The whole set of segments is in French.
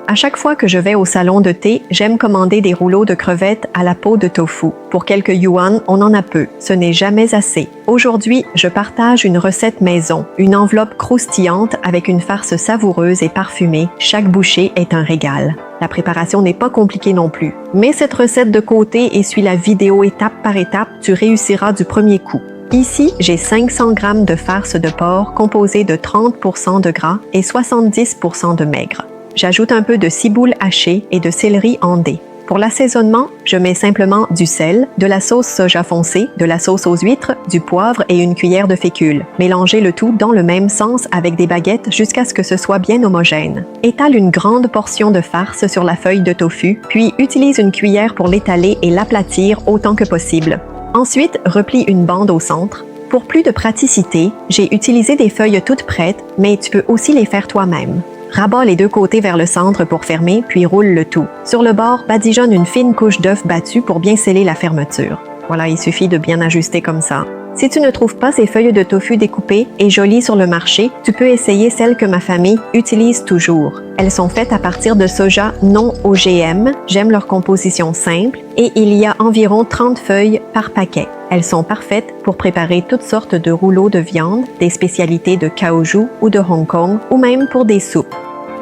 À chaque fois que je vais au salon de thé, j'aime commander des rouleaux de crevettes à la peau de tofu. Pour quelques yuan, on en a peu. Ce n'est jamais assez. Aujourd'hui, je partage une recette maison. Une enveloppe croustillante avec une farce savoureuse et parfumée. Chaque bouchée est un régal. La préparation n'est pas compliquée non plus. Mets cette recette de côté et suis la vidéo étape par étape, tu réussiras du premier coup. Ici, j'ai 500 g de farce de porc composée de 30% de gras et 70% de maigre. J'ajoute un peu de ciboule hachée et de céleri en dés. Pour l'assaisonnement, je mets simplement du sel, de la sauce soja foncée, de la sauce aux huîtres, du poivre et une cuillère de fécule. Mélangez le tout dans le même sens avec des baguettes jusqu'à ce que ce soit bien homogène. Étale une grande portion de farce sur la feuille de tofu, puis utilise une cuillère pour l'étaler et l'aplatir autant que possible. Ensuite, replie une bande au centre. Pour plus de praticité, j'ai utilisé des feuilles toutes prêtes, mais tu peux aussi les faire toi-même. Rabat les deux côtés vers le centre pour fermer, puis roule le tout. Sur le bord, badigeonne une fine couche d'œuf battu pour bien sceller la fermeture. Voilà, il suffit de bien ajuster comme ça. Si tu ne trouves pas ces feuilles de tofu découpées et jolies sur le marché, tu peux essayer celles que ma famille utilise toujours. Elles sont faites à partir de soja non OGM, j'aime leur composition simple, et il y a environ 30 feuilles par paquet. Elles sont parfaites pour préparer toutes sortes de rouleaux de viande, des spécialités de Kaohsiung ou de Hong Kong, ou même pour des soupes.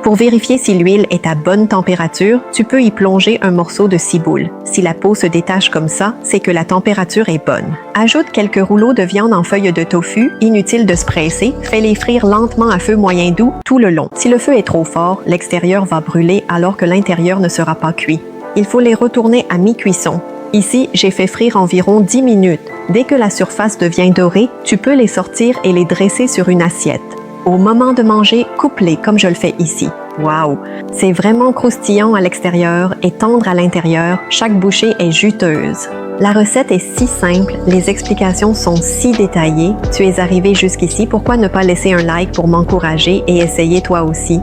Pour vérifier si l'huile est à bonne température, tu peux y plonger un morceau de ciboule. Si la peau se détache comme ça, c'est que la température est bonne. Ajoute quelques rouleaux de viande en feuilles de tofu, inutile de se presser, fais-les frire lentement à feu moyen doux tout le long. Si le feu est trop fort, l'extérieur va brûler alors que l'intérieur ne sera pas cuit. Il faut les retourner à mi-cuisson. Ici, j'ai fait frire environ 10 minutes. Dès que la surface devient dorée, tu peux les sortir et les dresser sur une assiette. Au moment de manger, coupe-les comme je le fais ici. Waouh! C'est vraiment croustillant à l'extérieur et tendre à l'intérieur. Chaque bouchée est juteuse. La recette est si simple, les explications sont si détaillées. Tu es arrivé jusqu'ici, pourquoi ne pas laisser un like pour m'encourager et essayer toi aussi?